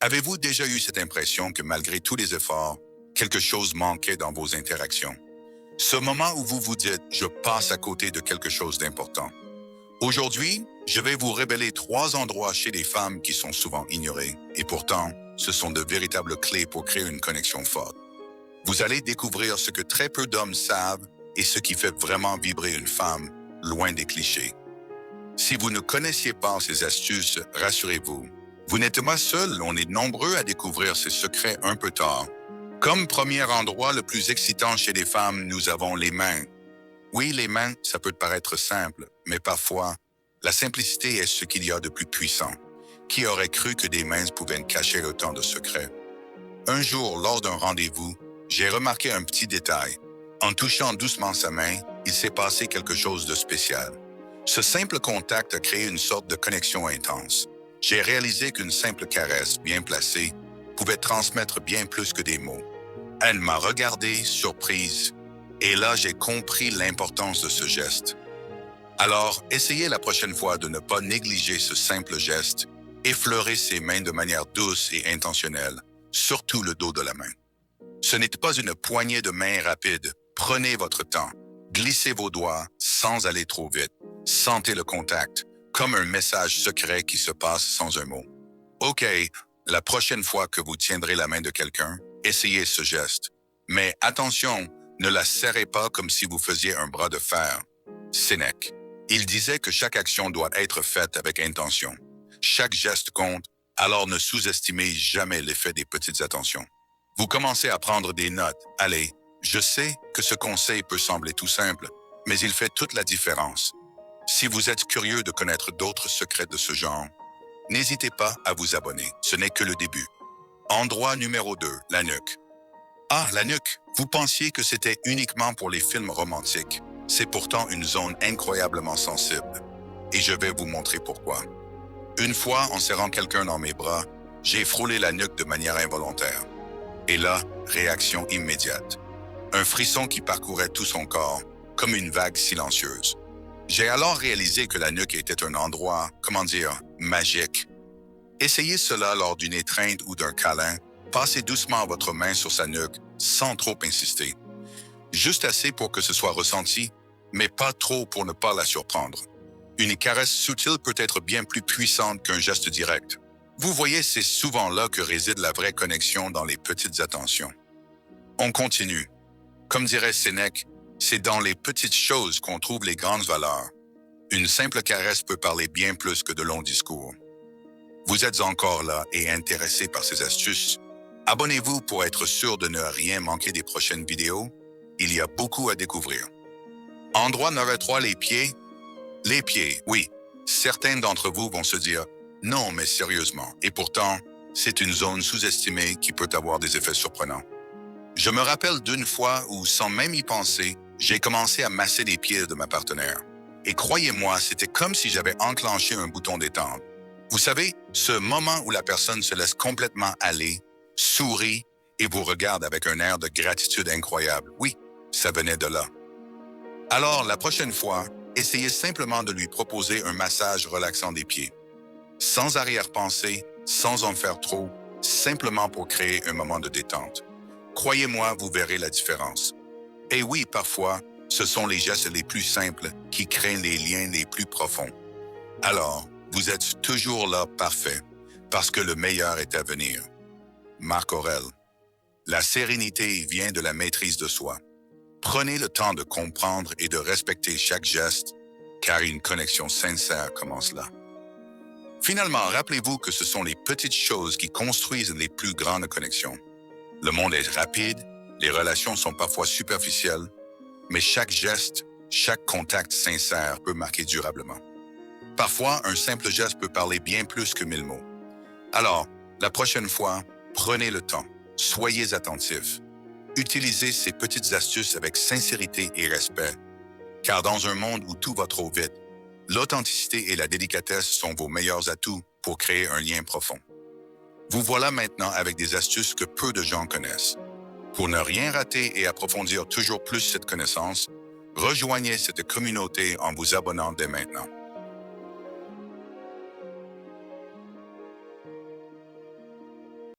Avez-vous déjà eu cette impression que malgré tous les efforts, quelque chose manquait dans vos interactions? Ce moment où vous vous dites, je passe à côté de quelque chose d'important. Aujourd'hui, je vais vous révéler 3 endroits chez les femmes qui sont souvent ignorés, et pourtant, ce sont de véritables clés pour créer une connexion forte. Vous allez découvrir ce que très peu d'hommes savent et ce qui fait vraiment vibrer une femme, loin des clichés. Si vous ne connaissiez pas ces astuces, rassurez-vous. Vous n'êtes pas seul, on est nombreux à découvrir ces secrets un peu tard. Comme premier endroit le plus excitant chez les femmes, nous avons les mains. Oui, les mains, ça peut paraître simple, mais parfois, la simplicité est ce qu'il y a de plus puissant. Qui aurait cru que des mains pouvaient cacher autant de secrets? Un jour, lors d'un rendez-vous, j'ai remarqué un petit détail. En touchant doucement sa main, il s'est passé quelque chose de spécial. Ce simple contact a créé une sorte de connexion intense. J'ai réalisé qu'une simple caresse bien placée pouvait transmettre bien plus que des mots. Elle m'a regardé, surprise, et là j'ai compris l'importance de ce geste. Alors, essayez la prochaine fois de ne pas négliger ce simple geste, effleurer ses mains de manière douce et intentionnelle, surtout le dos de la main. Ce n'est pas une poignée de main rapide. Prenez votre temps. Glissez vos doigts sans aller trop vite. Sentez le contact, comme un message secret qui se passe sans un mot. OK, la prochaine fois que vous tiendrez la main de quelqu'un, essayez ce geste. Mais attention, ne la serrez pas comme si vous faisiez un bras de fer. Sénèque. Il disait que chaque action doit être faite avec intention. Chaque geste compte, alors ne sous-estimez jamais l'effet des petites attentions. Vous commencez à prendre des notes. Allez, je sais que ce conseil peut sembler tout simple, mais il fait toute la différence. Si vous êtes curieux de connaître d'autres secrets de ce genre, n'hésitez pas à vous abonner. Ce n'est que le début. Endroit numéro 2, la nuque. Ah, la nuque, vous pensiez que c'était uniquement pour les films romantiques. C'est pourtant une zone incroyablement sensible. Et je vais vous montrer pourquoi. Une fois, en serrant quelqu'un dans mes bras, j'ai frôlé la nuque de manière involontaire. Et là, réaction immédiate. Un frisson qui parcourait tout son corps, comme une vague silencieuse. J'ai alors réalisé que la nuque était un endroit, magique. Essayez cela lors d'une étreinte ou d'un câlin. Passez doucement votre main sur sa nuque, sans trop insister. Juste assez pour que ce soit ressenti, mais pas trop pour ne pas la surprendre. Une caresse subtile peut être bien plus puissante qu'un geste direct. Vous voyez, c'est souvent là que réside la vraie connexion dans les petites attentions. On continue. Comme dirait Sénèque, c'est dans les petites choses qu'on trouve les grandes valeurs. Une simple caresse peut parler bien plus que de longs discours. Vous êtes encore là et intéressé par ces astuces? Abonnez-vous pour être sûr de ne rien manquer des prochaines vidéos. Il y a beaucoup à découvrir. Endroit numéro 3, les pieds. Les pieds, oui. Certains d'entre vous vont se dire « Non, mais sérieusement ». Et pourtant, c'est une zone sous-estimée qui peut avoir des effets surprenants. Je me rappelle d'une fois où, sans même y penser, j'ai commencé à masser les pieds de ma partenaire. Et croyez-moi, c'était comme si j'avais enclenché un bouton détente. Vous savez, ce moment où la personne se laisse complètement aller, sourit et vous regarde avec un air de gratitude incroyable. Oui, ça venait de là. Alors, la prochaine fois, essayez simplement de lui proposer un massage relaxant des pieds. Sans arrière-pensée, sans en faire trop, simplement pour créer un moment de détente. Croyez-moi, vous verrez la différence. Et oui, parfois, ce sont les gestes les plus simples qui créent les liens les plus profonds. Alors, vous êtes toujours là parfait, parce que le meilleur est à venir. Marc Aurèle. La sérénité vient de la maîtrise de soi. Prenez le temps de comprendre et de respecter chaque geste, car une connexion sincère commence là. Finalement, rappelez-vous que ce sont les petites choses qui construisent les plus grandes connexions. Le monde est rapide, les relations sont parfois superficielles, mais chaque geste, chaque contact sincère peut marquer durablement. Parfois, un simple geste peut parler bien plus que 1000 mots. Alors, la prochaine fois, prenez le temps, soyez attentifs. Utilisez ces petites astuces avec sincérité et respect, car dans un monde où tout va trop vite, l'authenticité et la délicatesse sont vos meilleurs atouts pour créer un lien profond. Vous voilà maintenant avec des astuces que peu de gens connaissent. Pour ne rien rater et approfondir toujours plus cette connaissance, rejoignez cette communauté en vous abonnant dès maintenant.